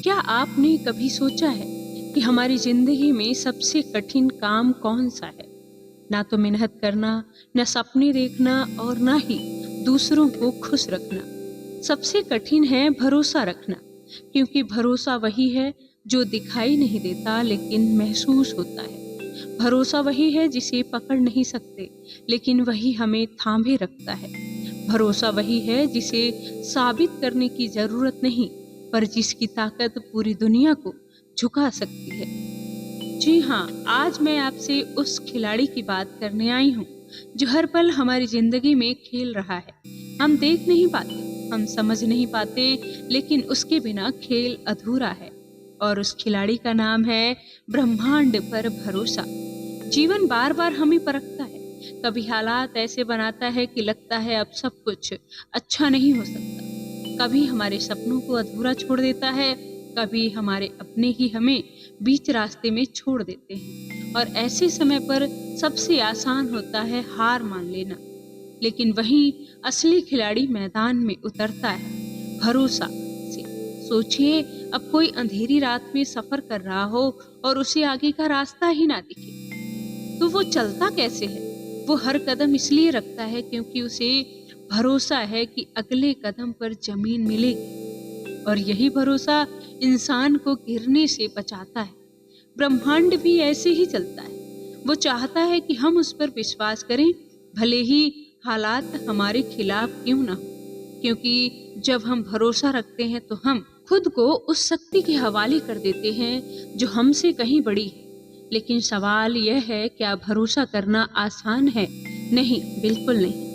क्या आपने कभी सोचा है कि हमारी जिंदगी में सबसे कठिन काम कौन सा है? ना तो मेहनत करना, ना सपने देखना और ना ही दूसरों को खुश रखना। सबसे कठिन है भरोसा रखना, क्योंकि भरोसा वही है जो दिखाई नहीं देता लेकिन महसूस होता है। भरोसा वही है जिसे पकड़ नहीं सकते, लेकिन वही हमें थामे रखता है। भरोसा वही है जिसे साबित करने की जरूरत नहीं, पर जिसकी ताकत पूरी दुनिया को झुका सकती है। जी हाँ, आज मैं आपसे उस खिलाड़ी की बात करने आई हूँ जो हर पल हमारी जिंदगी में खेल रहा है। हम देख नहीं पाते, हम समझ नहीं पाते, लेकिन उसके बिना खेल अधूरा है। और उस खिलाड़ी का नाम है ब्रह्मांड पर भरोसा। जीवन बार बार हमें परखता है। कभी हालात ऐसे बनाता है कि लगता है अब सब कुछ अच्छा नहीं हो सकता। कभी हमारे सपनों को अधूरा छोड़ देता है, कभी हमारे अपने ही हमें बीच रास्ते में छोड़ देते हैं। और ऐसे समय पर सबसे आसान होता है हार मान लेना, लेकिन वहीं असली खिलाड़ी मैदान में उतरता है भरोसा से। सोचिए, अब कोई अंधेरी रात में सफर कर रहा हो और उसे आगे का रास्ता ही ना दिखे, तो वो चलता कैसे है? वो हर कदम इसलिए रखता है क्योंकि उसे भरोसा है कि अगले कदम पर जमीन मिलेगी। और यही भरोसा इंसान को गिरने से बचाता है। ब्रह्मांड भी ऐसे ही चलता है। वो चाहता है कि हम उस पर विश्वास करें, भले ही हालात हमारे खिलाफ क्यों ना हो। क्योंकि जब हम भरोसा रखते हैं तो हम खुद को उस शक्ति के हवाले कर देते हैं जो हमसे कहीं बड़ी है। लेकिन सवाल यह है, क्या भरोसा करना आसान है? नहीं, बिल्कुल नहीं।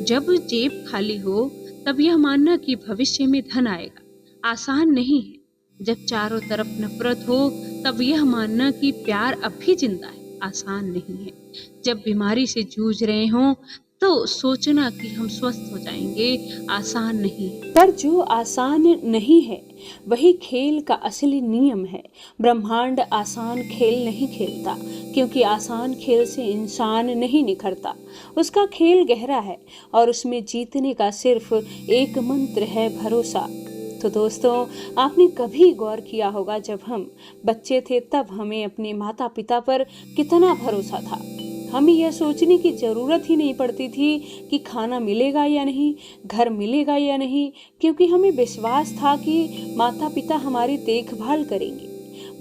जब जेब खाली हो तब यह मानना कि भविष्य में धन आएगा आसान नहीं है। जब चारों तरफ नफरत हो तब यह मानना कि प्यार अब भी जिंदा है आसान नहीं है। जब बीमारी से जूझ रहे हों तो सोचना कि हम स्वस्थ हो जाएंगे आसान नहीं है। पर जो आसान नहीं है वही खेल का असली नियम है। ब्रह्मांड आसान खेल नहीं खेलता, क्योंकि आसान खेल से इंसान नहीं निखरता। उसका खेल गहरा है और उसमें जीतने का सिर्फ एक मंत्र है, भरोसा। तो दोस्तों, आपने कभी गौर किया होगा, जब हम बच्चे थे तब हमें अपने माता पिता पर कितना भरोसा था। हमें यह सोचने की जरूरत ही नहीं पड़ती थी कि खाना मिलेगा या नहीं, घर मिलेगा या नहीं, क्योंकि हमें विश्वास था कि माता पिता हमारी देखभाल करेंगे।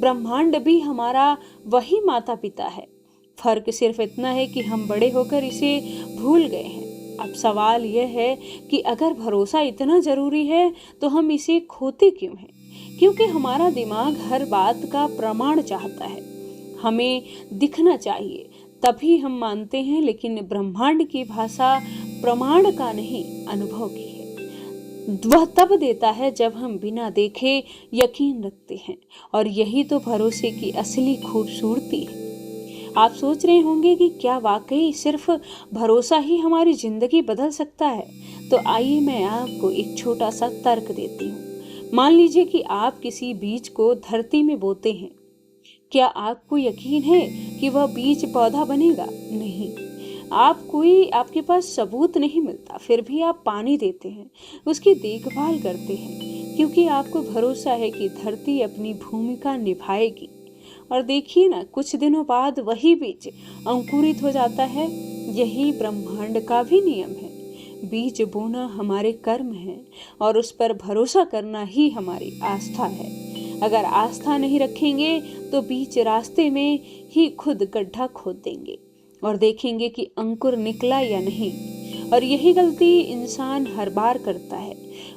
ब्रह्मांड भी हमारा वही माता पिता है। फर्क सिर्फ इतना है कि हम बड़े होकर इसे भूल गए हैं। अब सवाल यह है कि अगर भरोसा इतना जरूरी है तो हम इसे खोते क्यों हैं? क्योंकि हमारा दिमाग हर बात का प्रमाण चाहता है। हमें दिखना चाहिए तभी हम मानते हैं, लेकिन ब्रह्मांड की भाषा प्रमाण का नहीं, अनुभव की है। वह तब देता है जब हम बिना देखे यकीन रखते हैं, और यही तो भरोसे की असली खूबसूरती है। आप सोच रहे होंगे कि क्या वाकई सिर्फ भरोसा ही हमारी जिंदगी बदल सकता है? तो आइए मैं आपको एक छोटा सा तर्क देती हूँ। मान लीजिए कि आप किसी बीज को धरती में बोते हैं। क्या आपको यकीन है कि वह बीज पौधा बनेगा? नहीं। आपके पास सबूत नहीं मिलता, फिर भी आप पानी देते हैं, उसकी देखभाल करते हैं, क्योंकि आपको भरोसा है कि धरती अपनी भूमिका निभाएगी। और देखिए ना, कुछ दिनों बाद वही बीज अंकुरित हो जाता है। यही ब्रह्मांड का भी नियम है। बीज बोना हमारे कर्म है और उस पर भरोसा करना ही हमारी आस्था है। अगर आस्था नहीं रखेंगे तो बीज रास्ते में ही खुद गड्ढा खोद देंगे और देखेंगे कि अंकुर निकला या नहीं। और यही गलती इंसान हर बार करता है।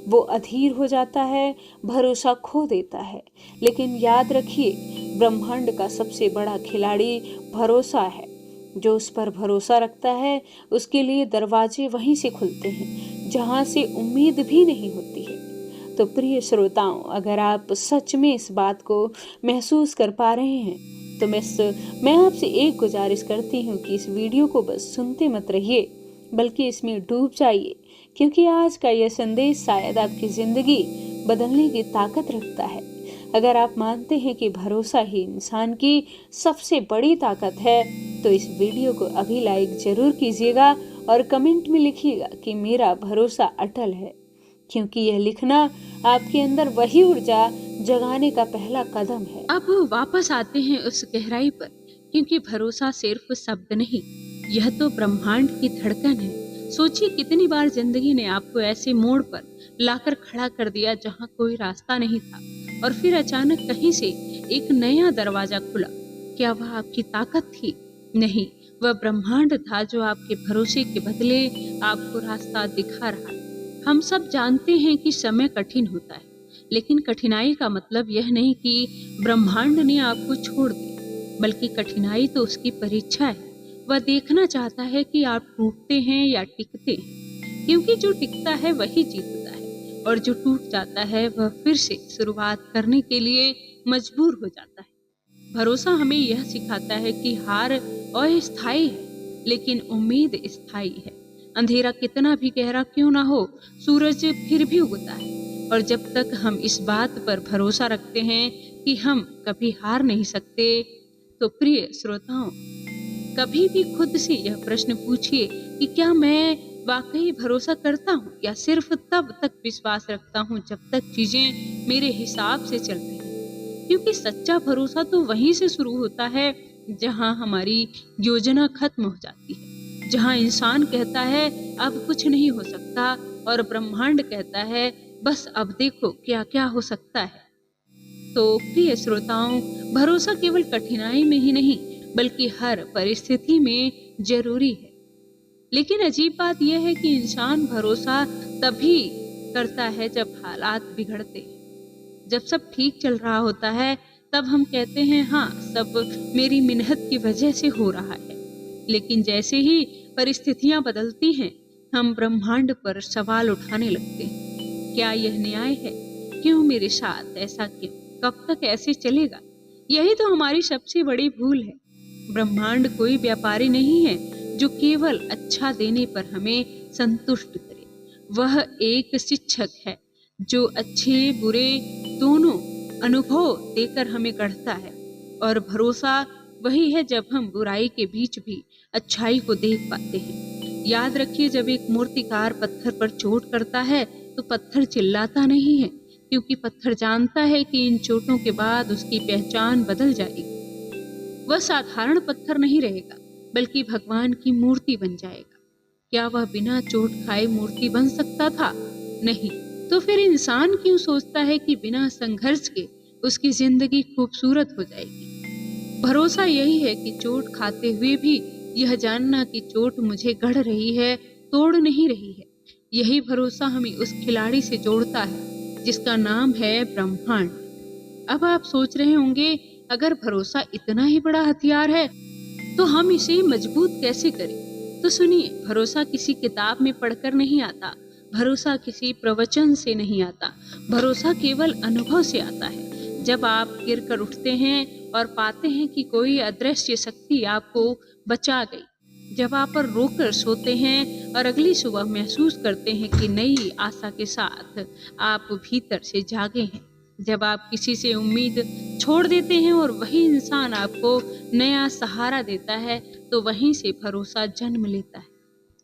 वो अधीर हो जाता है, भरोसा खो देता है। लेकिन याद रखिए, ब्रह्मांड का सबसे बड़ा खिलाड़ी भरोसा है। जो उस पर भरोसा रखता है उसके लिए दरवाजे वहीं से खुलते हैं जहां से उम्मीद भी नहीं होती है। तो प्रिय श्रोताओं, अगर आप सच में इस बात को महसूस कर पा रहे हैं तो मैं आपसे एक गुजारिश करती हूँ कि इस वीडियो को बस सुनते मत रहिए, बल्कि इसमें डूब जाइए, क्योंकि आज का यह संदेश शायद आपकी जिंदगी बदलने की ताकत रखता है। अगर आप मानते हैं कि भरोसा ही इंसान की सबसे बड़ी ताकत है तो इस वीडियो को अभी लाइक जरूर कीजिएगा और कमेंट में लिखिएगा कि मेरा भरोसा अटल है, क्योंकि यह लिखना आपके अंदर वही ऊर्जा जगाने का पहला कदम है। अब वापस आते हैं उस गहराई पर, क्योंकि भरोसा सिर्फ शब्द नहीं, यह तो ब्रह्मांड की धड़कन है। सोचिए कितनी बार जिंदगी ने आपको ऐसे मोड़ पर लाकर खड़ा कर दिया जहां कोई रास्ता नहीं था, और फिर अचानक कहीं से एक नया दरवाजा खुला। क्या वह आपकी ताकत थी? नहीं, वह ब्रह्मांड था जो आपके भरोसे के बदले आपको रास्ता दिखा रहा है। हम सब जानते हैं कि समय कठिन होता है, लेकिन कठिनाई का मतलब यह नहीं कि ब्रह्मांड ने आपको छोड़ दिया, बल्कि कठिनाई तो उसकी परीक्षा है। वह देखना चाहता है कि आप टूटते हैं या टिकते हैं, क्योंकि जो टिकता है वही जीतता है, और जो टूट जाता है वह फिर से शुरुआत करने के लिए मजबूर हो जाता है। भरोसा हमें यह सिखाता है कि हार अस्थायी है, लेकिन उम्मीद स्थायी है। अंधेरा कितना भी गहरा क्यों ना हो, सूरज फिर भी उगता है। और जब तक हम इस बात पर भरोसा रखते हैं कि हम कभी हार नहीं सकते, तो प्रिय श्रोताओं, कभी भी खुद से यह प्रश्न पूछिए कि क्या मैं वाकई भरोसा करता हूँ, या सिर्फ तब तक विश्वास रखता हूँ जब तक चीजें मेरे हिसाब से चल रही हैं। क्योंकि सच्चा भरोसा तो वहीं से शुरू होता है जहाँ हमारी योजना खत्म हो जाती है, जहाँ इंसान कहता है अब कुछ नहीं हो सकता, और ब्रह्मांड कहता है बस अब देखो क्या क्या हो सकता है। तो प्रिय श्रोताओं, भरोसा केवल कठिनाई में ही नहीं, बल्कि हर परिस्थिति में जरूरी है। लेकिन अजीब बात यह है कि इंसान भरोसा तभी करता है जब हालात बिगड़ते हैं। जब सब ठीक चल रहा होता है तब हम कहते हैं हाँ, सब मेरी मेहनत की वजह से हो रहा है। लेकिन जैसे ही परिस्थितियां बदलती हैं, हम ब्रह्मांड पर सवाल उठाने लगते हैं। क्या यह न्याय है? क्यों मेरे साथ ऐसा? क्यों? कब तक ऐसे चलेगा? यही तो हमारी सबसे बड़ी भूल है। ब्रह्मांड कोई व्यापारी नहीं है जो केवल अच्छा देने पर हमें संतुष्ट करे। वह एक शिक्षक है जो अच्छे बुरे दोनों अनुभव देकर हमें गढ़ता है। और भरोसा वही है जब हम बुराई के बीच भी अच्छाई को देख पाते हैं। याद रखिए, जब एक मूर्तिकार पत्थर पर चोट करता है तो पत्थर चिल्लाता नहीं है, क्योंकि पत्थर जानता है कि इन चोटों के बाद उसकी पहचान बदल जाएगी। वह साधारण पत्थर नहीं रहेगा, बल्कि भगवान की मूर्ति बन जाएगा। क्या वह बिना चोट खाए मूर्ति बन सकता था? नहीं। तो फिर इंसान क्यों सोचता है कि बिना संघर्ष के उसकी जिंदगी खूबसूरत हो जाएगी? भरोसा यही है कि चोट खाते हुए भी यह जानना कि चोट मुझे गढ़ रही है, तोड़ नहीं रही है। यही भरोसा हमें उस खिलाड़ी से जोड़ता है जिसका नाम है ब्रह्मांड। अब आप सोच रहे होंगे, अगर भरोसा इतना ही बड़ा हथियार है तो हम इसे मजबूत कैसे करें? तो सुनिए, भरोसा किसी किताब में पढ़कर नहीं आता, भरोसा किसी प्रवचन से नहीं आता, भरोसा केवल अनुभव से आता है। जब आप गिर कर उठते हैं और पाते हैं कि कोई अदृश्य शक्ति आपको बचा गई, जब आप पर रोकर सोते हैं और अगली सुबह महसूस करते हैं कि नई आशा के साथ आप भीतर से जागे हैं, जब आप किसी से उम्मीद छोड़ देते हैं और वही इंसान आपको नया सहारा देता है, तो वहीं से भरोसा जन्म लेता है।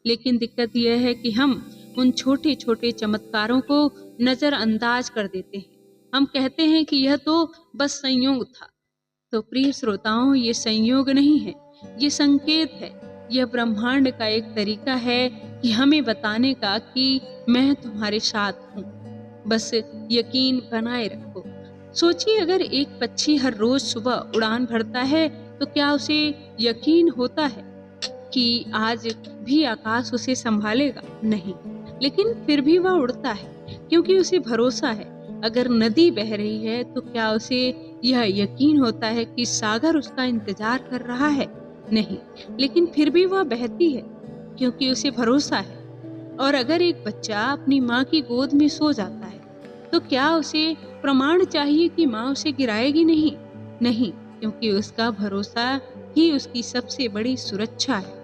लेकिन दिक्कत यह है कि हम उन छोटे छोटे चमत्कारों को नजरअंदाज कर देते हैं। हम कहते हैं कि यह तो बस संयोग था। तो प्रिय श्रोताओं, ये संयोग नहीं है, ये संकेत है। यह ब्रह्मांड का एक तरीका है कि हमें बताने का कि मैं तुम्हारे साथ हूँ, बस यकीन बनाए रखो। सोचिए, अगर एक पक्षी हर रोज सुबह उड़ान भरता है तो क्या उसे यकीन होता है कि आज भी आकाश उसे संभालेगा? नहीं, लेकिन फिर भी वह उड़ता है क्योंकि उसे भरोसा है। अगर नदी बह रही है तो क्या उसे यह यकीन होता है कि सागर उसका इंतजार कर रहा है? नहीं, लेकिन फिर भी वह बहती है क्योंकि उसे भरोसा है। और अगर एक बच्चा अपनी माँ की गोद में सो जाता है तो क्या उसे प्रमाण चाहिए कि माँ उसे गिराएगी? नहीं, नहीं, क्योंकि उसका भरोसा ही उसकी सबसे बड़ी सुरक्षा है।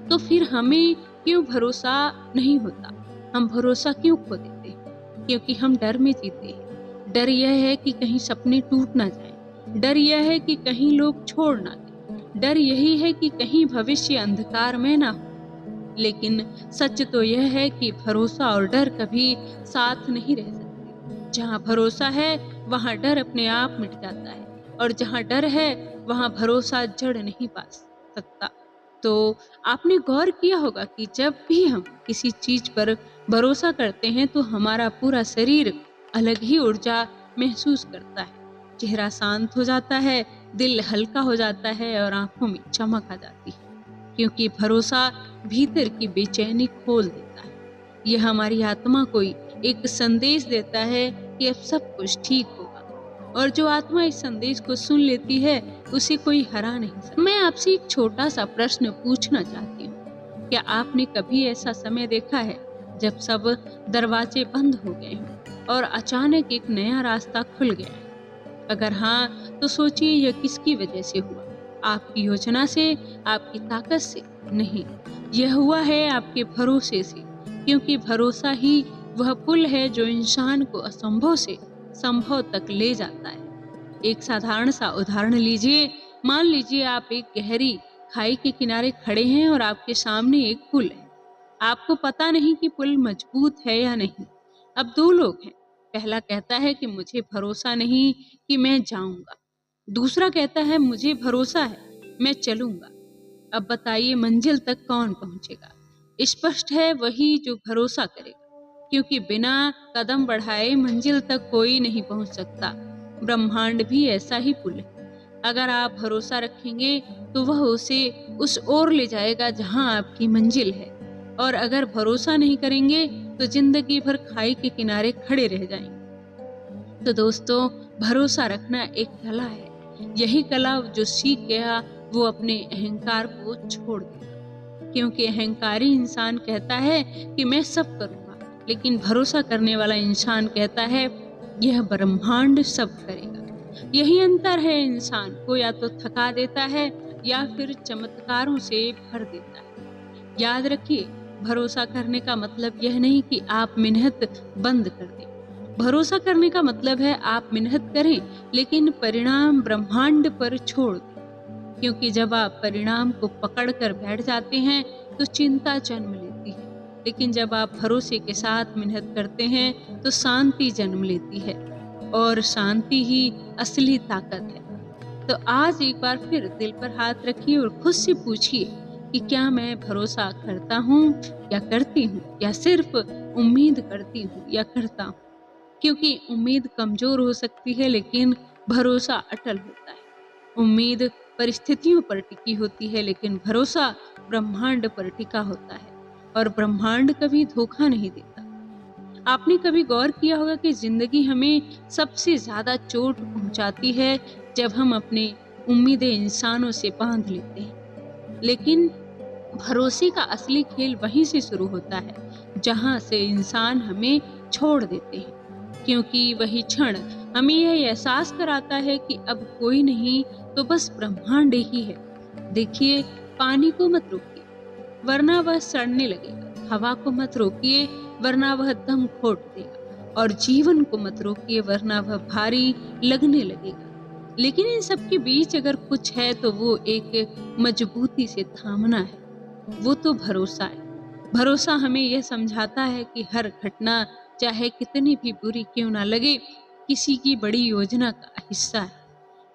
तो फिर हमें क्यों भरोसा नहीं होता? हम भरोसा क्यों खो देते हैं? क्योंकि हम डर में जीते हैं। डर यह है कि कहीं सपने टूट ना जाएं, डर यह है कि कहीं लोग छोड़ ना दें, डर यही है कि कहीं भविष्य अंधकार में ना हो। लेकिन सच तो यह है कि भरोसा और डर कभी साथ नहीं रह सकते। जहाँ भरोसा है वहाँ डर अपने आप मिट जाता है, और जहाँ डर है वहाँ भरोसा जड़ नहीं पा सकता। तो आपने गौर किया होगा कि जब भी हम किसी चीज पर भरोसा करते हैं तो हमारा पूरा शरीर अलग ही ऊर्जा महसूस करता है। चेहरा शांत हो जाता है, दिल हल्का हो जाता है और आंखों में चमक आ जाती है, क्योंकि भरोसा भीतर की बेचैनी खोल देता है। यह हमारी आत्मा को एक संदेश देता है कि अब सब कुछ ठीक होगा, और जो आत्मा इस संदेश को सुन लेती है उसे कोई हरा नहीं सकता। मैं आपसे एक छोटा सा प्रश्न पूछना चाहती हूँ। क्या आपने कभी ऐसा समय देखा है जब सब दरवाजे बंद हो गए हों और अचानक एक नया रास्ता खुल गया है? अगर हाँ, तो सोचिए यह किसकी वजह से हुआ? आपकी योजना से, आपकी ताकत से नहीं। यह हुआ है आपके भरोसे से, क्योंकि भरोसा ही वह पुल है जो इंसान को असंभव से संभव तक ले जाता है। एक साधारण सा उदाहरण लीजिए। मान लीजिए आप एक गहरी खाई के किनारे खड़े हैं और आपके सामने एक पुल है। आपको पता नहीं कि पुल मजबूत है या नहीं। अब दो लोग हैं। पहला कहता है कि मुझे भरोसा नहीं कि मैं जाऊंगा। दूसरा कहता है मुझे भरोसा है, मैं चलूंगा। अब बताइए मंजिल तक कौन पहुंचेगा? स्पष्ट है वही जो भरोसा करेगा, क्योंकि बिना कदम बढ़ाए मंजिल तक कोई नहीं पहुंच सकता। ब्रह्मांड भी ऐसा ही पुल है। अगर आप भरोसा रखेंगे तो वह उसे उस ओर ले जाएगा जहां आपकी मंजिल है, और अगर भरोसा नहीं करेंगे तो जिंदगी भर खाई के किनारे खड़े रह जाएंगे। तो दोस्तों, भरोसा रखना एक कला है। यही कला जो सीख गया वो अपने अहंकार को छोड़ देगा, क्योंकि अहंकारी इंसान कहता है कि मैं सब करूंगा, लेकिन भरोसा करने वाला इंसान कहता है यह ब्रह्मांड सब करेगा। यही अंतर है। इंसान को या तो थका देता है या फिर चमत्कारों से भर देता है। याद रखिए, भरोसा करने का मतलब यह नहीं कि आप मेहनत बंद कर दें। भरोसा करने का मतलब है आप मेहनत करें, लेकिन परिणाम ब्रह्मांड पर छोड़ दें, क्योंकि जब आप परिणाम को पकड़ कर बैठ जाते हैं तो चिंता जन्म लेती है, लेकिन जब आप भरोसे के साथ मेहनत करते हैं तो शांति जन्म लेती है, और शांति ही असली ताकत है। तो आज एक बार फिर दिल पर हाथ रखिए और खुद से पूछिए कि क्या मैं भरोसा करता हूँ या करती हूँ, या सिर्फ उम्मीद करती हूँ या करता हूँ। क्योंकि उम्मीद कमजोर हो सकती है, लेकिन भरोसा अटल होता है। उम्मीद परिस्थितियों पर टिकी होती है, लेकिन भरोसा ब्रह्मांड पर टिका होता है, और ब्रह्मांड कभी धोखा नहीं देता। आपने कभी गौर किया होगा कि जिंदगी हमें सबसे ज्यादा चोट पहुंचाती है जब हम अपने उम्मीदें इंसानों से बांध लेते हैं, लेकिन भरोसे का असली खेल वहीं से शुरू होता है जहां से इंसान हमें छोड़ देते हैं, क्योंकि वही क्षण हमें यह एहसास कराता है कि अब कोई नहीं तो बस ब्रह्मांड ही है। देखिए, पानी को मत रोकिए वरना वह सड़ने लगेगा, हवा को मत रोकिए वरना वह दम घोट देगा, और जीवन को मत रोकिए वरना वह भारी लगने लगेगा। लेकिन इन सब के बीच अगर कुछ है तो वो एक मजबूती से थामना है, वो तो भरोसा है। भरोसा हमें यह समझाता है कि हर घटना चाहे कितनी भी बुरी क्यों ना लगे, किसी की बड़ी योजना का हिस्सा है।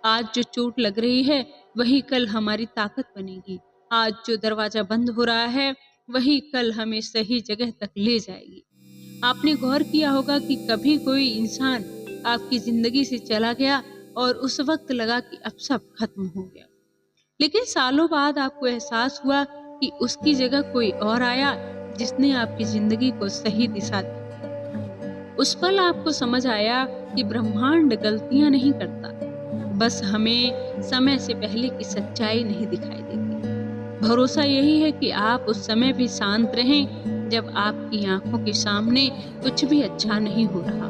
आज जो चोट लग रही है वही कल हमारी ताकत बनेगी। आज जो दरवाजा बंद हो रहा है वही कल हमें सही जगह तक ले जाएगी। आपने गौर किया होगा कि कभी कोई इंसान आपकी जिंदगी से चला गया और उस वक्त लगा कि अब सब खत्म हो गया, लेकिन सालों बाद आपको एहसास हुआ कि उसकी जगह कोई और आया जिसने आपकी जिंदगी को सही दिशा दी। उस पल आपको समझ आया कि ब्रह्मांड गलतियां नहीं करता, बस हमें समय से पहले की सच्चाई नहीं दिखाई देती। भरोसा यही है कि आप उस समय भी शांत रहें जब आपकी आंखों के सामने कुछ भी अच्छा नहीं हो रहा।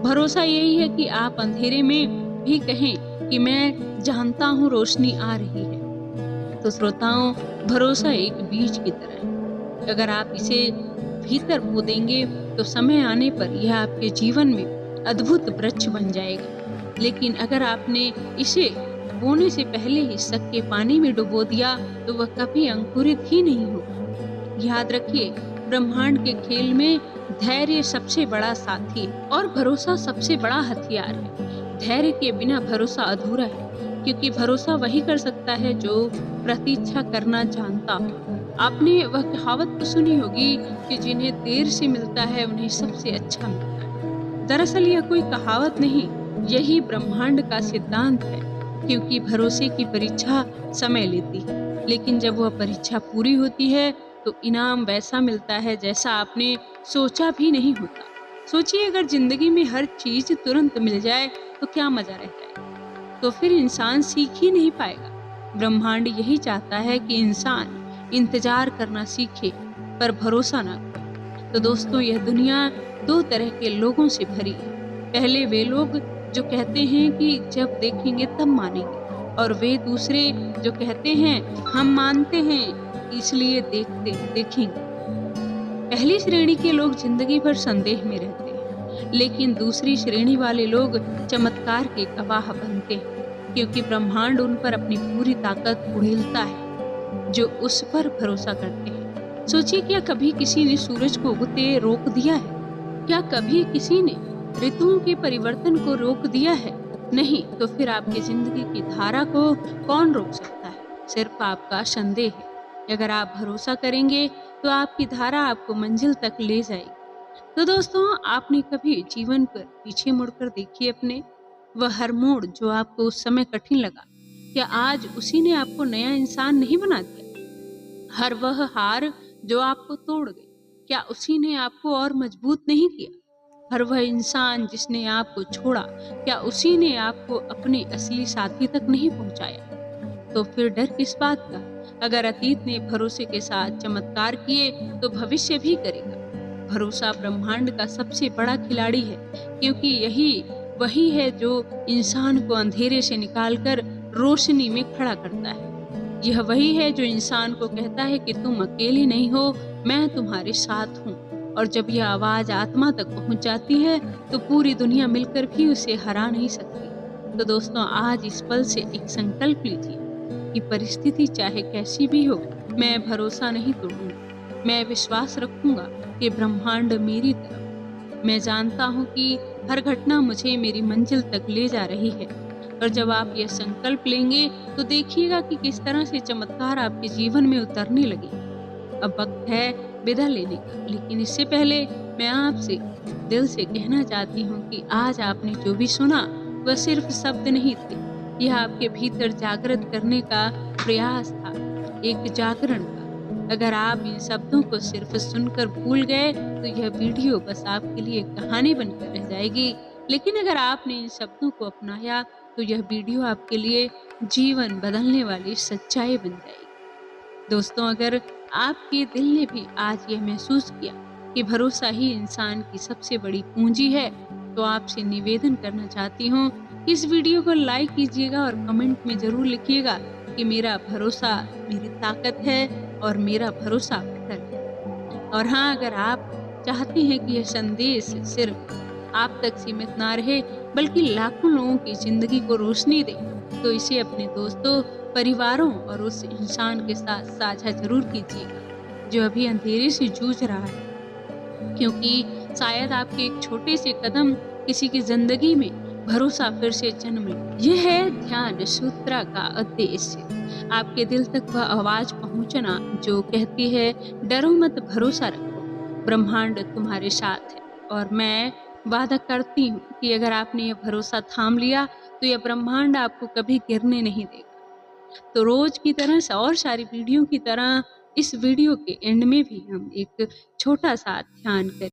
भरोसा यही है कि आप अंधेरे में भी कहें कि मैं जानता हूँ रोशनी आ रही है। तो श्रोताओं, भरोसा एक बीज की तरह है। अगर आप इसे भीतर बो देंगे तो समय आने पर यह आपके जीवन में अद्भुत वृक्ष बन जाएगा। लेकिन अगर आपने इसे बोने से पहले ही शक के पानी में डुबो दिया तो वह कभी अंकुरित ही नहीं होगा। याद रखिए, ब्रह्मांड के खेल में धैर्य सबसे बड़ा साथी है और भरोसा सबसे बड़ा हथियार है। धैर्य के बिना भरोसा अधूरा है, क्योंकि भरोसा वही कर सकता है जो प्रतीक्षा करना जानता हो। आपने वह कहावत तो सुनी होगी कि जिन्हें देर से मिलता है उन्हें सबसे अच्छा मिलता है। दरअसल यह कोई कहावत नहीं, यही ब्रह्मांड का सिद्धांत है। क्योंकि भरोसे की परीक्षा समय लेती है, लेकिन जब वह परीक्षा पूरी होती है तो इनाम वैसा मिलता है जैसा आपने सोचा भी नहीं होता। सोचिए, अगर जिंदगी में हर चीज तुरंत मिल जाए तो क्या मजा रह जाए, तो फिर इंसान सीख ही नहीं पाएगा। ब्रह्मांड यही चाहता है कि इंसान इंतजार करना सीखे, पर भरोसा ना खोए। तो दोस्तों, यह दुनिया दो तरह के लोगों से भरी है। पहले वे लोग जो कहते हैं कि जब देखेंगे तब मानेंगे, और वे दूसरे जो कहते हैं हम मानते हैं इसलिए देखेंगे। पहली श्रेणी के लोग जिंदगी भर संदेह में रहते हैं, लेकिन दूसरी श्रेणी वाले लोग चमत्कार के गवाह बनते हैं, क्योंकि ब्रह्मांड उन पर अपनी पूरी ताकत उड़ेलता है जो उस पर भरोसा करते हैं। सोचिए, क्या कभी किसी ने सूरज को उगते रोक दिया है? क्या कभी किसी ने ऋतुओं के परिवर्तन को रोक दिया है? नहीं। तो फिर आपकी जिंदगी की धारा को कौन रोक सकता है? सिर्फ आपका संदेह है। अगर आप भरोसा करेंगे तो आपकी धारा आपको मंजिल तक ले जाएगी। तो दोस्तों, आपने कभी जीवन पर पीछे मुड़कर देखिए अपने, वह हर मोड़ जो आपको उस समय कठिन लगा, क्या आज उसी ने आपको नया इंसान नहीं बना दिया? हर वह हार जो आपको तोड़ गई, क्या उसी ने आपको और मजबूत नहीं किया? हर वह इंसान जिसने आपको छोड़ा, क्या उसी ने आपको अपने असली साथी तक नहीं पहुंचाया? तो फिर डर किस बात का? अगर अतीत ने भरोसे के साथ चमत्कार किए तो भविष्य भी करेगा। भरोसा ब्रह्मांड का सबसे बड़ा खिलाड़ी है, क्योंकि यही वही है जो इंसान को अंधेरे से निकालकर रोशनी में खड़ा करता है। यह वही है जो इंसान को कहता है कि तुम अकेले नहीं हो, मैं तुम्हारे साथ हूँ। और जब यह आवाज आत्मा तक पहुंच जाती है तो पूरी दुनिया मिलकर भी उसे हरा नहीं सकती। तो दोस्तों, आज इस पल से एक संकल्प लीजिए कि परिस्थिति चाहे कैसी भी हो, मैं भरोसा नहीं तोड़ूंगा। मैं विश्वास रखूंगा कि ब्रह्मांड मेरी तरफ। मैं जानता हूँ कि हर घटना मुझे मेरी मंजिल तक ले जा रही है। और जब आप यह संकल्प लेंगे तो देखिएगा कि किस तरह से चमत्कार आपके जीवन में उतरने लगे। अब वक्त है विदा लेने का, लेकिन इससे पहले मैं आपसे दिल से कहना चाहती हूँ कि आज आपने जो भी सुना वह सिर्फ शब्द नहीं थे, यह आपके भीतर जागृत करने का प्रयास था, एक जागरण था। अगर आप इन शब्दों को सिर्फ सुनकर भूल गए तो यह वीडियो बस आपके लिए कहानी बनकर रह जाएगी, लेकिन अगर आपने इन शब्दों को अपनाया तो यह वीडियो आपके लिए जीवन बदलने वाली सच्चाई बन जाएगी। दोस्तों, अगर आपके दिल ने भी आज यह महसूस किया कि भरोसा ही इंसान की सबसे बड़ी पूंजी है, तो आपसे निवेदन करना चाहती हूँ, इस वीडियो को लाइक कीजिएगा और कमेंट में जरूर लिखिएगा कि मेरा भरोसा मेरी ताकत है और मेरा भरोसा अटल है। और हाँ, अगर आप चाहते हैं कि यह संदेश सिर्फ आप तक सीमित ना रहे बल्कि लाखों लोगों की जिंदगी को रोशनी दे, तो इसे अपने दोस्तों, परिवारों और उस इंसान के साथ साझा जरूर कीजिएगा जो अभी अंधेरे से जूझ रहा है, क्योंकि शायद आपके एक छोटे से कदम किसी की जिंदगी में भरोसा फिर से जन्म ले। यह है ध्यान सूत्रा का उद्देश्य, आपके दिल तक वह आवाज पहुंचना जो कहती है डरो मत, भरोसा रखो, ब्रह्मांड तुम्हारे साथ है। और मैं वादा करती हूँ कि अगर आपने यह भरोसा थाम लिया तो यह ब्रह्मांड आपको कभी गिरने नहीं देगा। तो रोज की तरह और सारी वीडियो की तरह इस वीडियो के एंड में भी हम एक छोटा सा ध्यान करें।